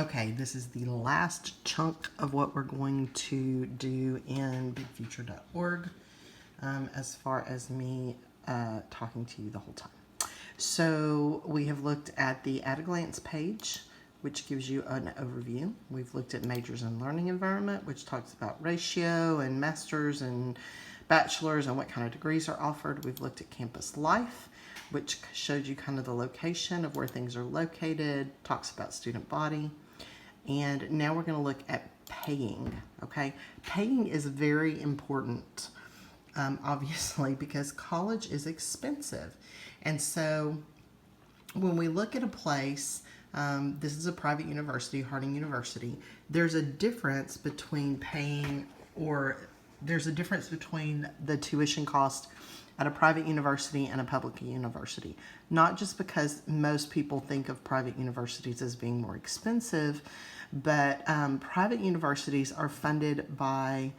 Okay, this is the last chunk of what we're going to do in bigfuture.org as far as me talking to you the whole time. So we have looked at the at a glance page, which gives you an overview. We've looked at majors and learning environment, which talks about ratio and masters and bachelors and what kind of degrees are offered. We've looked at campus life, which shows you kind of the location of where things are located, talks about student body. And now we're going to look at paying, okay? Paying is very important, obviously, because college is expensive. And so when we look at a place, this is a private university, Harding University, there's a difference between paying, or there's a difference between the tuition cost at a private university and a public university. Not just because most people think of private universities as being more expensive, but private universities are funded by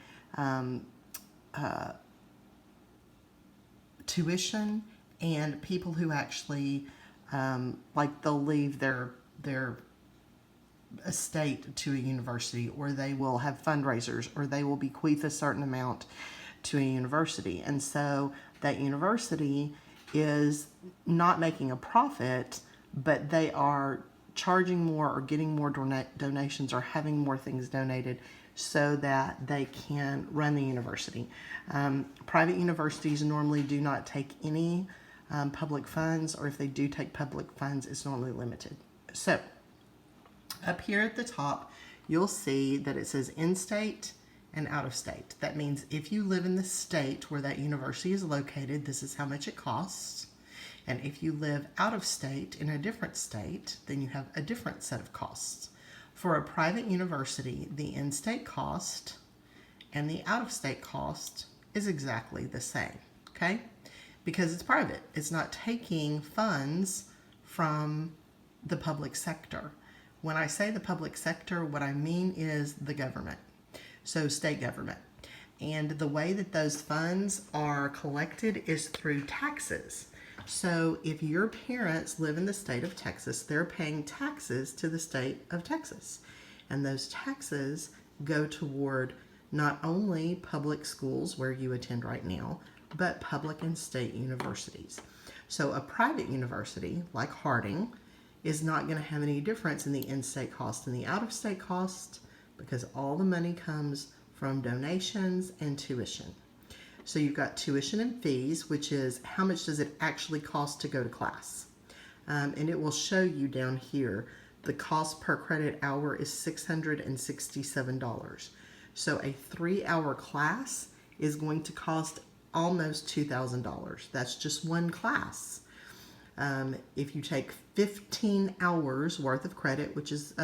tuition and people who actually, like they'll leave their estate to a university, or they will have fundraisers, or they will bequeath a certain amount to a university. And so that university is not making a profit, but they are charging more or getting more donations or having more things donated so that they can run the university. Private universities normally do not take any public funds, or if they do take public funds, it's normally limited. So up here at the top, you'll see that it says in-state and out-of-state. That means if you live in the state where that university is located, this is how much it costs. And if you live out of state in a different state, then you have a different set of costs. For a private university, the in-state cost and the out-of-state cost is exactly the same, okay? Because it's private. It's not taking funds from the public sector. When I say the public sector, what I mean is the government. So state government. And the way that those funds are collected is through taxes. So if your parents live in the state of Texas, they're paying taxes to the state of Texas. And those taxes go toward not only public schools where you attend right now, but public and state universities. So a private university like Harding is not going to have any difference in the in-state cost and the out-of-state cost, because all the money comes from donations and tuition. So you've got tuition and fees, which is how much does it actually cost to go to class. And it will show you down here, the cost per credit hour is $667. So a 3-hour class is going to cost almost $2,000. That's just one class. If you take 15 hours worth of credit, which is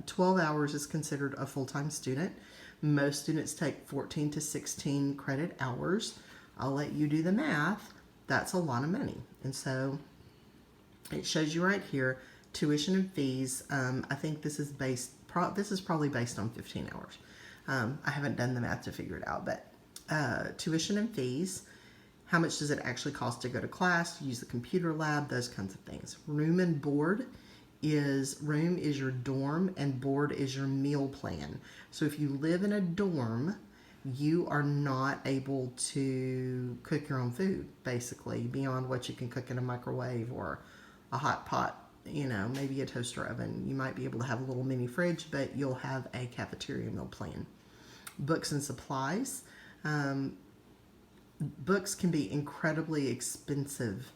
12 hours is considered a full-time student. Most students take 14 to 16 credit hours. I'll let you do the math. That's a lot of money. And so it shows you right here, tuition and fees. I think this is probably based on 15 hours. I haven't done the math to figure it out, but tuition and fees. How much does it actually cost to go to class, use the computer lab, those kinds of things. Room and board room is your dorm and board is your meal plan. So if you live in a dorm, you are not able to cook your own food, basically, beyond what you can cook in a microwave or a hot pot, maybe a toaster oven. You might be able to have a little mini fridge, but you'll have a cafeteria meal plan. Books and supplies. Books can be incredibly expensive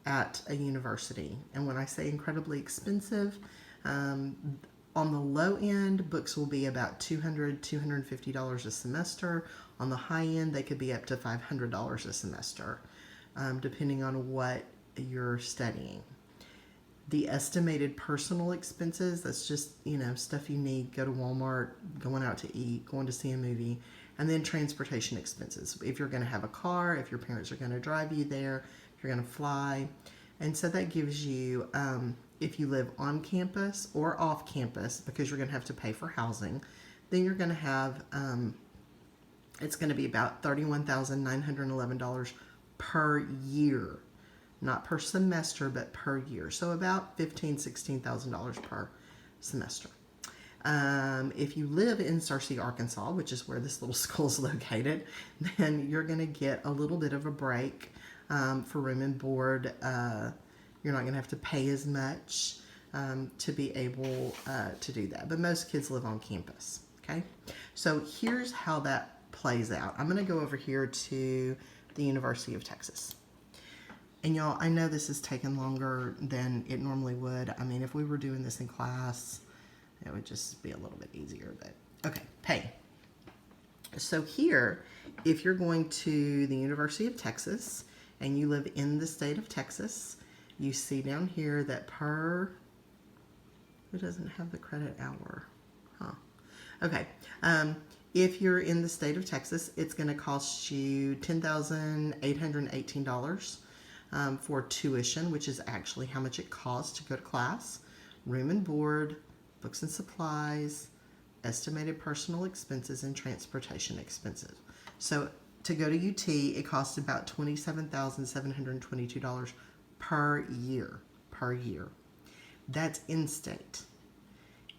at a university. And when I say incredibly expensive, on the low end, books will be about $200, $250 a semester. On the high end, they could be up to $500 a semester, depending on what you're studying. The estimated personal expenses, that's just, stuff you need, go to Walmart, going out to eat, going to see a movie, and then transportation expenses. If you're going to have a car, if your parents are going to drive you there, if you're going to fly. And so that gives you, if you live on campus or off campus, because you're going to have to pay for housing, then you're going to have, it's going to be about $31,911 per year. Not per semester, but per year. So about $15,000, $16,000 per semester. If you live in Searcy, Arkansas, which is where this little school is located, then you're going to get a little bit of a break for room and board. You're not going to have to pay as much to be able to do that. But most kids live on campus. Okay, so here's how that plays out. I'm going to go over here to the University of Texas. And y'all, I know this has taken longer than it normally would. I mean, if we were doing this in class, it would just be a little bit easier, but okay, pay. So here, if you're going to the University of Texas and you live in the state of Texas, you see down here that it doesn't have the credit hour, huh? Okay, if you're in the state of Texas, it's going to cost you $10,818 for tuition, which is actually how much it costs to go to class, room and board, books and supplies, estimated personal expenses, and transportation expenses. So to go to UT, it costs about $27,722 per year. That's in-state.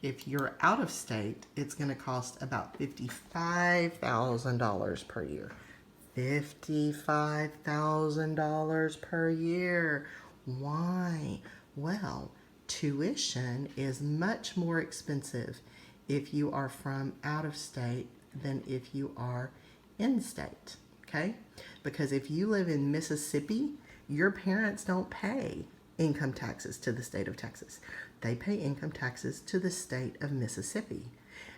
If you're out of state, it's going to cost about $55,000 per year. $55,000 per year. Why? Well, tuition is much more expensive if you are from out of state than if you are in state, okay? Because if you live in Mississippi, your parents don't pay income taxes to the state of Texas. They pay income taxes to the state of Mississippi.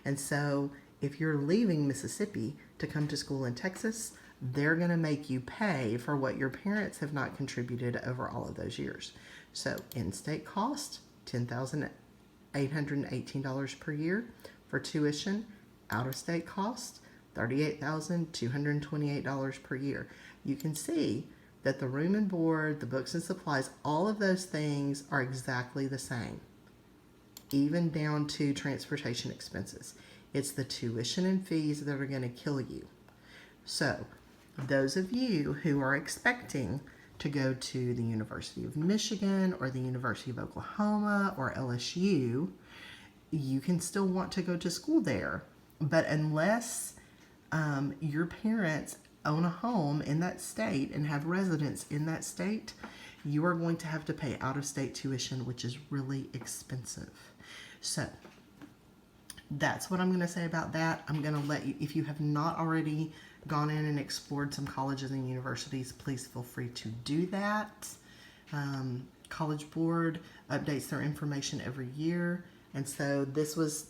And so if you're leaving Mississippi to come to school in Texas, they're going to make you pay for what your parents have not contributed over all of those years. So in-state cost, $10,818 per year for tuition. Out-of-state cost, $38,228 per year. You can see that the room and board, the books and supplies, all of those things are exactly the same, even down to transportation expenses. It's the tuition and fees that are going to kill you. So those of you who are expecting to go to the University of Michigan or the University of Oklahoma or LSU, you can still want to go to school there. But unless your parents own a home in that state and have residence in that state, you are going to have to pay out-of-state tuition, which is really expensive. So that's what I'm going to say about that. I'm going to let you, if you have not already gone in and explored some colleges and universities, please feel free to do that. College Board updates their information every year. And so this was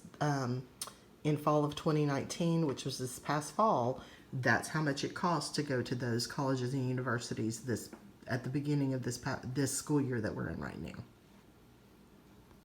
in fall of 2019, which was this past fall. That's how much it costs to go to those colleges and universities at the beginning of this school year that we're in right now.